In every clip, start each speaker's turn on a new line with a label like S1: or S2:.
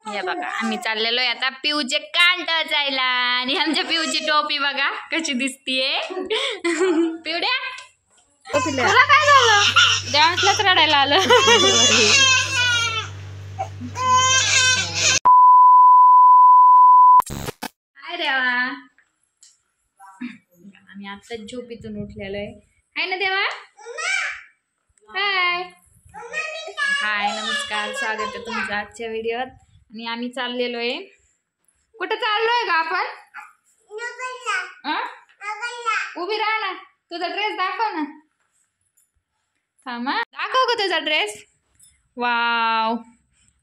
S1: हे बघा आम्ही चाललेलो आहे आता पिऊचे कान टचायला आणि आमच्या पिऊची टोपी बघा कशी दिसतीये. पिवड्या तुला काय झालं? डान्सलाच रडायला आलं. हाय देवा, आम्ही आत्ताच झोपेतून उठलेलो आहे. हाय ना देवा. हाय हाय नमस्कार, स्वागत आहे तुमचं आजच्या व्हिडिओत. आणि आम्ही चाललेलो आहे. कुठं चाललोय का आपण? उभी राहा ना, तुझा ड्रेस दाखव ना. थांबा, दाखव का तुझा ड्रेस. वाव,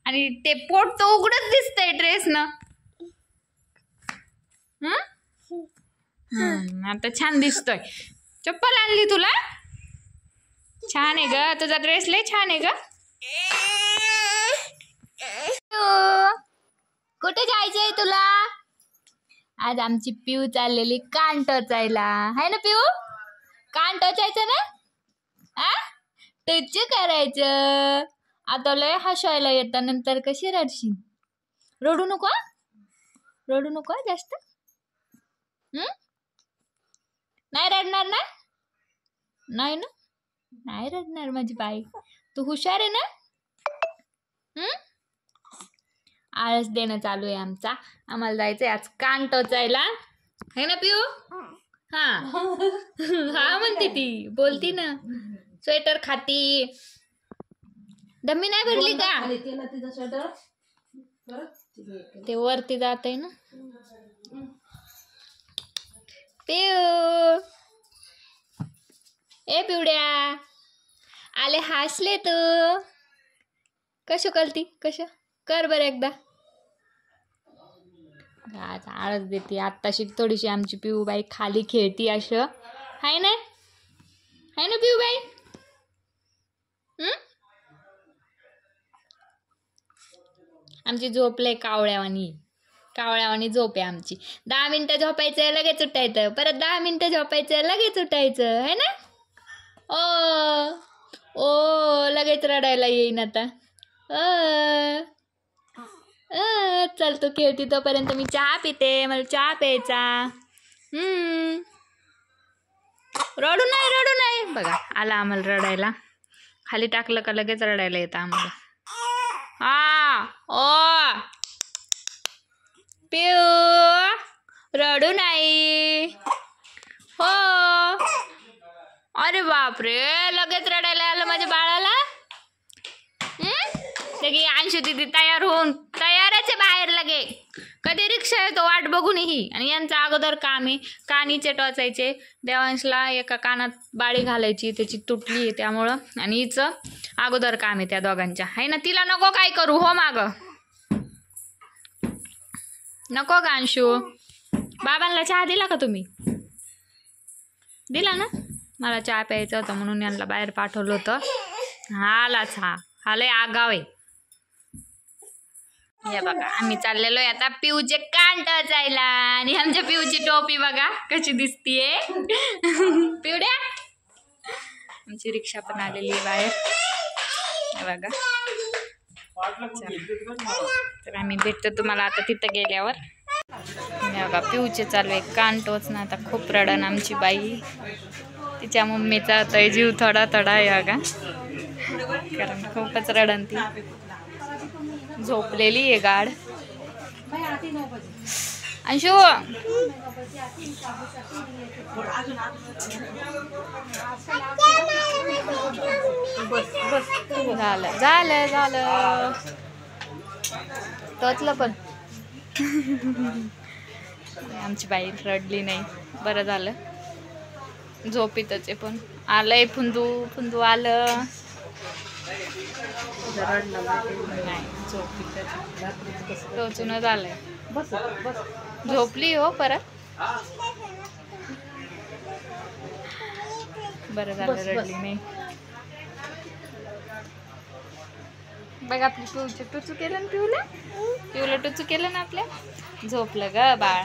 S1: आणि ते पोट तर उघडच दिसतंय ड्रेस ना. आता छान दिसतोय. चप्पल आणली तुला? छान आहे ग, तुझा ड्रेस लय छान आहे ग. कुठे जायचंय तुला? आज आमची पिऊ चाललेली कान टचायला. हाय ना पिऊ? कान टचायचं ना? टच करायचं. आता लय हसायला येतं, नंतर कशी रडशील. रडू नको, रडू नको जास्त. नाही रडणार ना? नाही ना, नाही रडणार माझी बाई. तू हुशार आहे ना? आळस देणं चालू आहे आमचा. आम्हाला जायचंय आज कान टचायला. है ना पिऊ? हा हा म्हणते ती, बोलती ना. स्वेटर खाती. दम्मी नाही भरली का? ते वरती जात आहे ना. पिऊ ए पिवड्या, आले हसले तू. कशो करती, कशो कर बरं एकदा. आळस देते आत्ताशी थोडीशी आमची पिऊ बाई खाली खेळती असं. हाय ना, हाय ना पिऊ बाई. आमची झोपले कावळ्यावानी. कावळ्यावानी झोप आहे आमची. 10 मिनिटं झोपायचं लगेच उठायचं, परत 10 मिनिटं झोपायचं लगेच उठायचं. है ना? ओ लगेच रडायला येईन आता. चल तू खेळती तोपर्यंत मी चहा पिते. मला चहा प्यायचा. रडू नाही, रडू नाही. बघा आला आम्हाला रडायला. खाली टाकलं का लगेच रडायला येतं आम्हाला. ओ पिऊ रडू नाही. हो, अरे बापरे, लगेच रडायला आलं माझ्या बाळाला. लगे अंशू दीदी तयार होऊन तयारच आहे बाहेर. लगे कधी रिक्षा येतो वाट बघून ही. आणि यांचं अगोदर काम आहे कानीचे टोचायचे. देवांशला एका कानात बाळी घालायची, त्याची तुटली आहे त्यामुळं. आणि हिचं अगोदर काम आहे त्या दोघांच्या. आहे ना, तिला नको काय करू. हो माग नको का अंशू? बाबांना चहा दिला का तुम्ही? दिला ना. मला चहा प्यायचा होता म्हणून यांना बाहेर पाठवलं होतं. हालाच हा लय आगाव आहे. हे बघा आम्ही चाललेलो आहे आता पिऊचे कान टचायला. आणि आमच्या पिऊची टोपी बघा कशी दिसतीये. पिवड्या, आमची रिक्षा पण आलेली आहे बाहेर. हे बघा, तर आम्ही भेटतो तुम्हाला आता तिथं गेल्यावर. हे बघा पिऊचे चालू आहे कान टोचणं. आता खूप रडण आमची बाई. तिच्या मम्मीचा होतोय जीव थोडा थोडा आहे बघा, कारण खूपच रडण. ती झोपलेली आहे गाड. अंशू झालं झालं झालं टोचलं पण. आमची बाई रडली नाही, बरं झालं. झोपीतच आहे पण. आलंय फुंदू, फुंदू आलं. नाही झोपीतच, टोचूनच आलंय. झोपली हो परत. बरं झालं रडली नाही. बघ आपली पिऊचे टुचू केलं ना. पिऊला टुचू केलं ना आपल्या. झोपलं ग बाळ.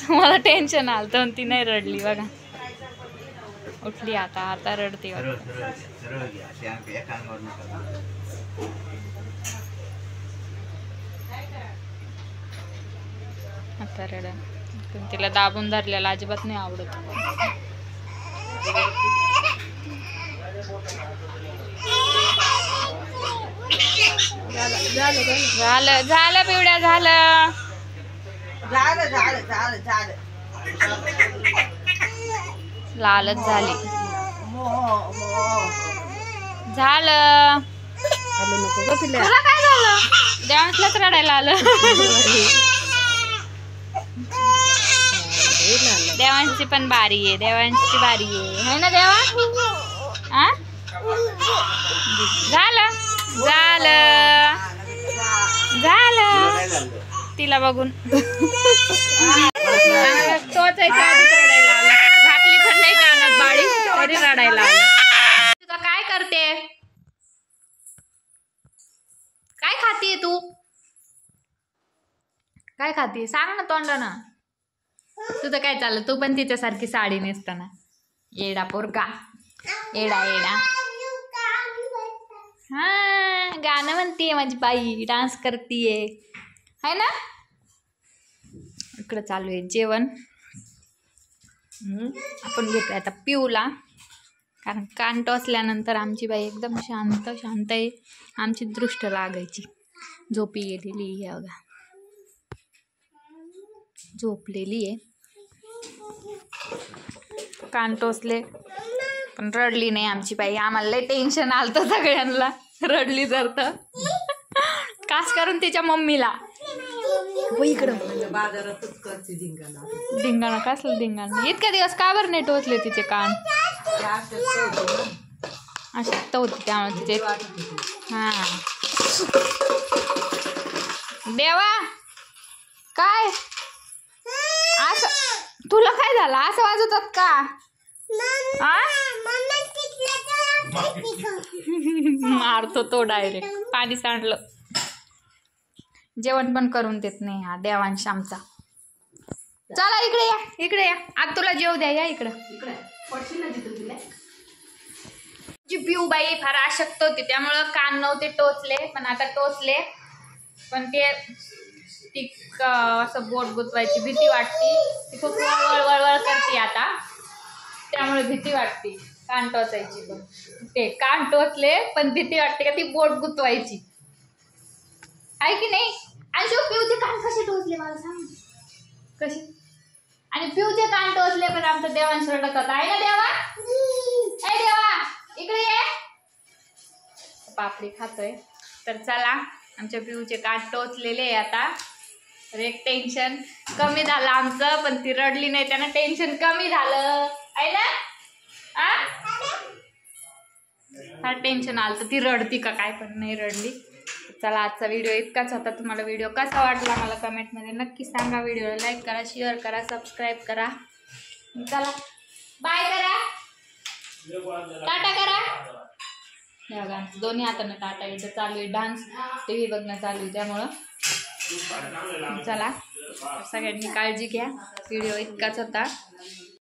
S1: मला टेन्शन आलं तर ती नाही रडली बघा. उठली आता, आता रडते. आता रडा. पण तिला दाबून धरलेला अजिबात नाही आवडत. झालं झालं पिवड्या झालं. लालच झाली. झालं. तुला काय झालं? देवांशलाच रडायला आलं. देवांशची पण बारी आहे. देवांशची बारी आहे ना देवा. आ झालं झालं झालं. तिला बघून टोचायच्या आधीच रडायला आलं. घातली पण नाही कानात बाळी तरी रडायला आलं. तुझं काय करते? काय खातीये तू? काय खातीये सांग ना तोंडानं. तुझं काय चाललं? तू पण तिच्यासारखी साडी नेसताना. येडा पोरका. येडा येडा. हा गाणं म्हणतीये माझी बाई. डान्स करतीये है ना. इकडं चालू आहे जेवण. आपण घेतोय आता पिऊला. कारण कान टोचल्यानंतर आमची बाई एकदम शांत शांत आहे. आमची दृष्ट लागायची. झोपी गेलेली आहे बघा. झोपलेली आहे. कान टोचले पण रडली नाही आमची बाई. आम्हाला लय टेन्शन आलं सगळ्यांना. रडली जर तर खास करून तिच्या मम्मीला. इकडं धिंगाणा कसलं धिंगाणा. इतक्या दिवस का बरं नाही टोचले तिचे कान. अशक्त होती त्यामुळे तिचे. हा देवा काय असं तुला काय झालं? असं वाजवतात का? मारतो तो डायरेक्ट. पाणी सांडलं. जेवण पण करून देत नाही हा देवांश आमचा. चला इकडे या इकडे या. आज तुला जेव द्या. या इकडं. पिऊ बाई फार अशक्त होती त्यामुळं कान नव्हते टोचले. पण आता टोचले. पण ते ती असं बोट गुतवायची भीती वाटते. ती खूप वळवळ करते आता. त्यामुळे भीती वाटते कान टोचायची. पण ते कान टोचले पण भीती वाटते का ती बोट गुतवायची आहे की नाही. आणि जो पिऊचे कान कसे टोचले मला सांग कसे. आणि पिऊचे कान टोचले पण आमचं देवांश रडत होता आहे ना देवा. ए देवा इकडे ये. पापडी खातोय. तर चला आमच्या पिऊचे कान टोचलेले आहे आता. तर एक टेन्शन कमी झालं आमचं. पण ती रडली नाही त्यानं टेन्शन कमी झालं आहे ना. फार टेन्शन आलं तर ती रडती का काय पण नाही रडली. चला आजचा व्हिडिओ इतकाच होता. तुम्हाला व्हिडिओ कसा वाटला मला कमेंटमध्ये नक्की सांगा. व्हिडिओला लाईक करा, शेअर करा, सबस्क्राईब करा. चला बाय करा, टाटा करा. बघा दोन्ही हातानं टाटा. इथं चालू आहे डान्स. टी व्ही बघणं चालू आहे त्यामुळं. चला सगळ्यांनी काळजी घ्या. व्हिडिओ इतकाच होता.